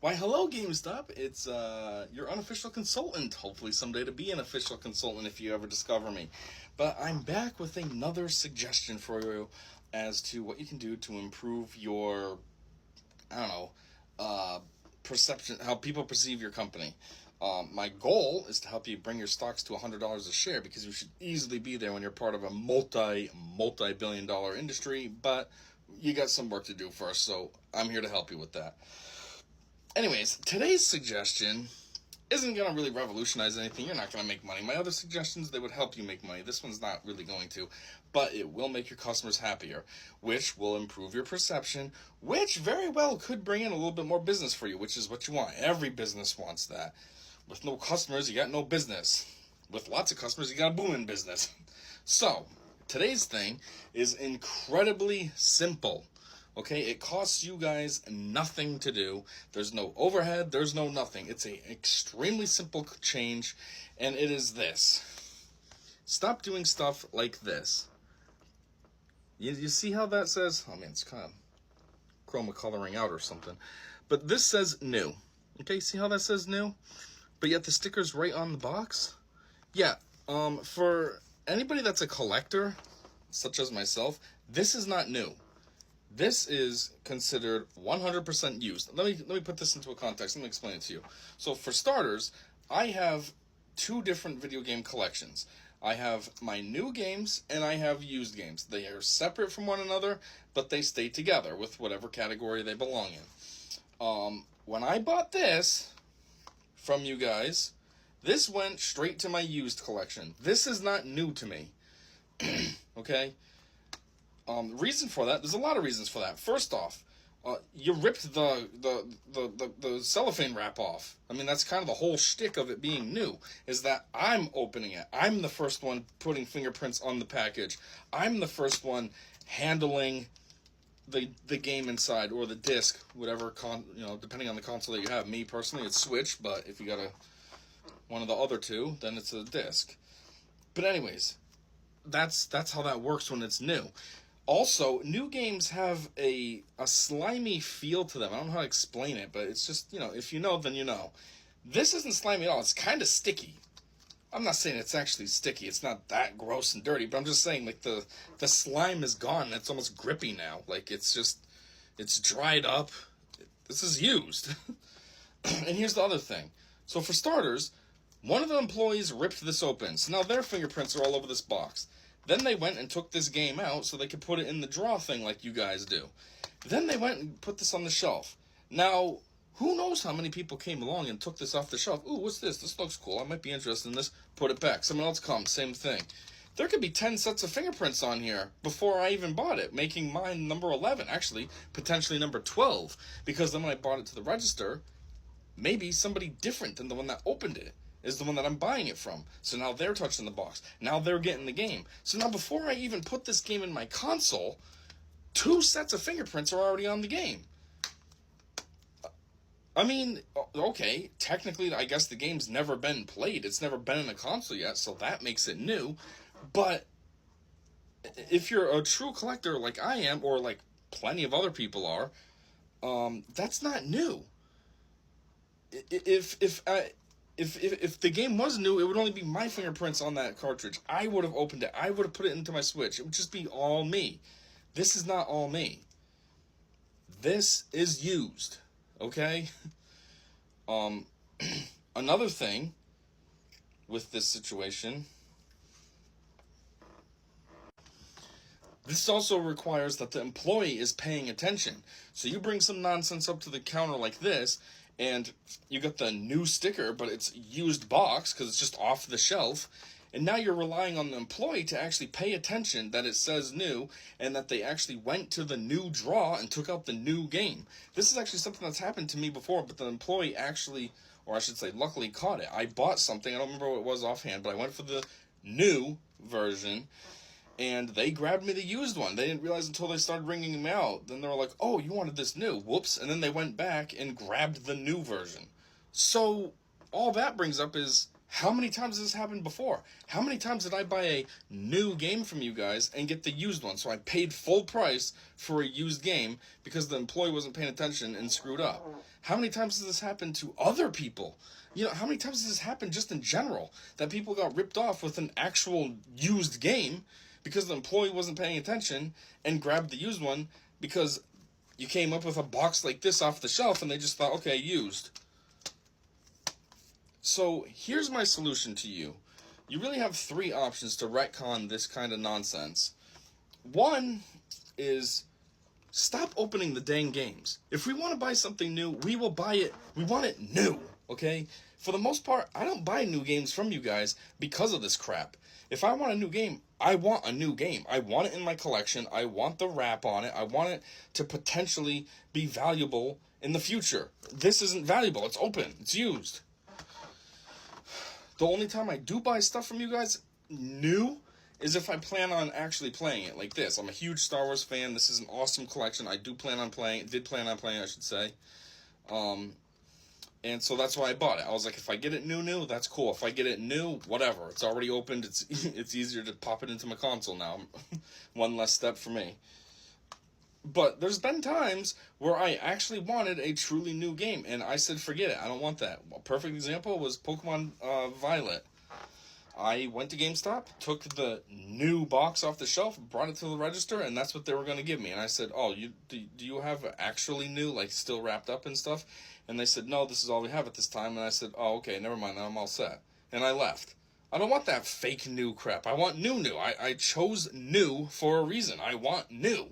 Why, hello, GameStop. It's your unofficial consultant. Hopefully, someday to be an official consultant if you ever discover me. But I'm back with another suggestion for you as to what you can do to improve your, I don't know, perception, how people perceive your company. My goal is to help you bring your stocks to $100 a share because you should easily be there when you're part of a multi-billion dollar industry. But you got some work to do first, so I'm here to help you with that. Anyways, today's suggestion isn't going to really revolutionize anything. You're not going to make money. My other suggestions, they would help you make money. This one's not really going to, but it will make your customers happier, which will improve your perception, which very well could bring in a little bit more business for you, which is what you want. Every business wants that. With no customers, you got no business. With lots of customers, you got a booming business. So, today's thing is incredibly simple. Okay, it costs you guys nothing to do. There's no overhead, there's no nothing. It's an extremely simple change, and it is this. Stop doing stuff like this. You see how that says? Oh man, it's kind of chroma coloring out or something. But this says new. Okay, see how that says new? But yet the sticker's right on the box? Yeah, for anybody that's a collector, such as myself, this is not new. This is considered 100% used. Let me put this into a context. Let me explain it to you. So for starters, I have two different video game collections. I have my new games and I have used games. They are separate from one another, but they stay together with whatever category they belong in. When I bought this from you guys, this went straight to my used collection. This is not new to me. Okay? Reason for that, there's a lot of reasons for that. First off, you ripped the cellophane wrap off. I mean, that's kind of the whole shtick of it being new, is that I'm opening it. I'm the first one putting fingerprints on the package. I'm the first one handling the game inside, or the disc, whatever, depending on the console that you have. Me, personally, it's Switch, but if you got one of the other two, then it's a disc. But anyways, that's how that works when it's new. Also, new games have a slimy feel to them. I don't know how to explain it, but it's just, if you know, then you know. This isn't slimy at all. It's kind of sticky. I'm not saying it's actually sticky. It's not that gross and dirty, but I'm just saying, like, the slime is gone. It's almost grippy now. Like, it's dried up. This is used. And here's the other thing. So for starters, one of the employees ripped this open. So now their fingerprints are all over this box. Then they went and took this game out so they could put it in the draw thing like you guys do. Then they went and put this on the shelf. Now, who knows how many people came along and took this off the shelf? Ooh, what's this? This looks cool. I might be interested in this. Put it back. Someone else comes. Same thing. There could be 10 sets of fingerprints on here before I even bought it, making mine number 11. Actually, potentially number 12. Because then when I bought it to the register, maybe somebody different than the one that opened it is the one that I'm buying it from. So now they're touching the box. Now they're getting the game. So now before I even put this game in my console, 2 sets of fingerprints are already on the game. I mean, okay, technically I guess the game's never been played. It's never been in a console yet, so that makes it new. But if you're a true collector like I am, or like plenty of other people are, that's not new. If the game was new, it would only be my fingerprints on that cartridge. I would have opened it. I would have put it into my Switch. It would just be all me. This is not all me. This is used. Okay? Another thing with this situation, this also requires that the employee is paying attention. So you bring some nonsense up to the counter like this, and you got the new sticker, but it's used box because it's just off the shelf. And now you're relying on the employee to actually pay attention that it says new, and that they actually went to the new draw and took out the new game. This is actually something that's happened to me before, but the employee actually, or I should say luckily, caught it. I bought something, I don't remember what it was offhand, but I went for the new version, and they grabbed me the used one. They didn't realize until they started ringing me out. Then they were like, oh, you wanted this new. Whoops. And then they went back and grabbed the new version. So all that brings up is, How many times has this happened before? How many times did I buy a new game from you guys and get the used one? So I paid full price for a used game because the employee wasn't paying attention and screwed up. How many times has this happened to other people? You know, how many times has this happened just in general? That people got ripped off with an actual used game because the employee wasn't paying attention and grabbed the used one because you came up with a box like this off the shelf and they just thought, okay, used. So here's my solution to you. You really have three options to retcon this kind of nonsense. One is stop opening the dang games. If we want to buy something new, we will buy it. We want it new, okay? For the most part, I don't buy new games from you guys because of this crap. If I want a new game, I want a new game. I want it in my collection. I want the wrap on it. I want it to potentially be valuable in the future. This isn't valuable. It's open. It's used. The only time I do buy stuff from you guys new is if I plan on actually playing it, like this. I'm a huge Star Wars fan. This is an awesome collection. I did plan on playing, I should say. And so that's why I bought it. I was like, if I get it new, that's cool. If I get it new, whatever. It's already opened. It's easier to pop it into my console now. One less step for me. But there's been times where I actually wanted a truly new game, and I said, forget it, I don't want that. A perfect example was Pokemon Violet. I went to GameStop, took the new box off the shelf, brought it to the register, and that's what they were going to give me. And I said, oh, do you have actually new, like still wrapped up and stuff? And they said, no, this is all we have at this time. And I said, oh, okay, never mind, then I'm all set. And I left. I don't want that fake new crap. I want new. I chose new for a reason. I want new.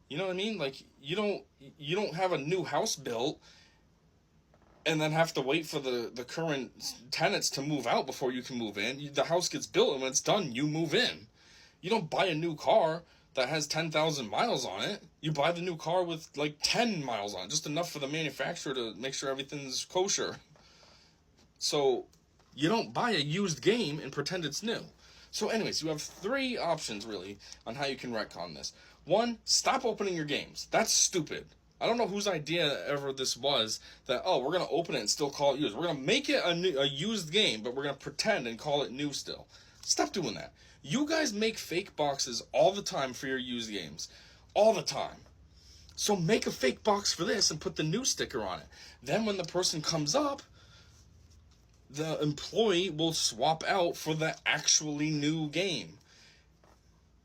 You know what I mean? Like, you don't have a new house built and then have to wait for the current tenants to move out before you can move in. The house gets built, and when it's done, you move in. You don't buy a new car that has 10,000 miles on it. You buy the new car with, like, 10 miles on it, just enough for the manufacturer to make sure everything's kosher. So, you don't buy a used game and pretend it's new. So anyways, you have three options, really, on how you can retcon this. One, stop opening your games. That's stupid. I don't know whose idea ever this was that, oh, we're going to open it and still call it used. We're going to make it a used game, but we're going to pretend and call it new still. Stop doing that. You guys make fake boxes all the time for your used games. All the time. So make a fake box for this and put the new sticker on it. Then when the person comes up, the employee will swap out for the actually new game.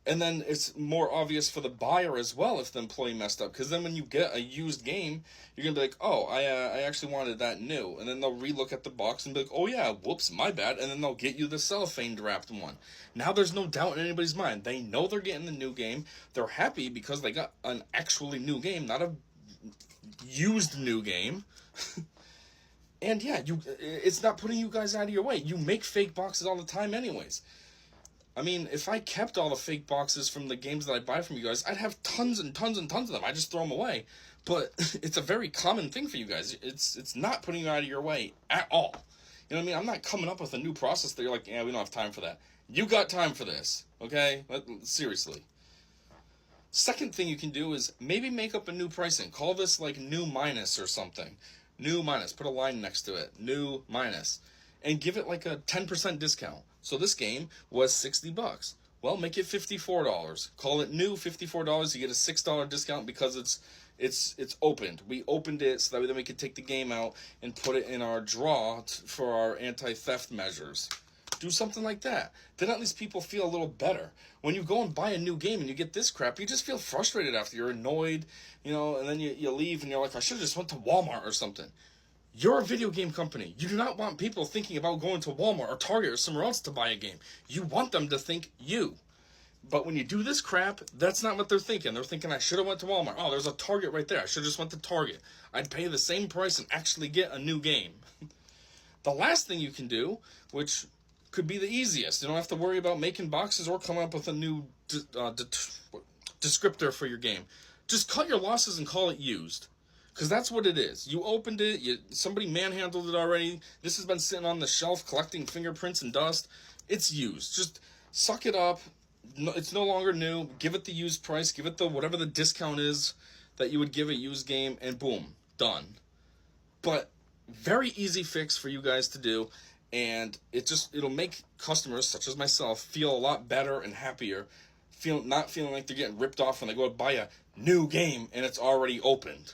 And then it's more obvious for the buyer as well if the employee messed up. Because then when you get a used game, you're going to be like, oh, I actually wanted that new. And then they'll relook at the box and be like, oh yeah, whoops, my bad. And then they'll get you the cellophane wrapped one. Now there's no doubt in anybody's mind. They know they're getting the new game. They're happy because they got an actually new game, not a used new game. And yeah, it's not putting you guys out of your way. You make fake boxes all the time anyways. I mean, if I kept all the fake boxes from the games that I buy from you guys, I'd have tons and tons and tons of them. I just throw them away. But it's a very common thing for you guys. It's not putting you out of your way at all. You know what I mean? I'm not coming up with a new process that you're like, yeah, we don't have time for that. You got time for this, okay? Seriously. Second thing you can do is maybe make up a new pricing. Call this like new minus or something. New minus. Put a line next to it. New minus. And give it like a 10% discount. So this game was $60. Well, make it $54. Call it new $54. You get a $6 discount because it's opened. We opened it so that then we could take the game out and put it in our draw for our anti-theft measures. Do something like that. Then at least people feel a little better. When you go and buy a new game and you get this crap, you just feel frustrated after. You're annoyed, and then you leave and you're like, I should have just went to Walmart or something. You're a video game company. You do not want people thinking about going to Walmart or Target or somewhere else to buy a game. You want them to think you. But when you do this crap, that's not what they're thinking. They're thinking, I should have went to Walmart. Oh, there's a Target right there. I should have just went to Target. I'd pay the same price and actually get a new game. The last thing you can do, which could be the easiest, you don't have to worry about making boxes or coming up with a new descriptor for your game. Just cut your losses and call it used. Because that's what it is. You opened it, somebody manhandled it already. This has been sitting on the shelf collecting fingerprints and dust. It's used. Just suck it up. No, it's no longer new. Give it the used price. Give it the whatever the discount is that you would give a used game, and boom, done. But very easy fix for you guys to do. And it'll make customers such as myself feel a lot better and happier, not feeling like they're getting ripped off when they go to buy a new game and it's already opened.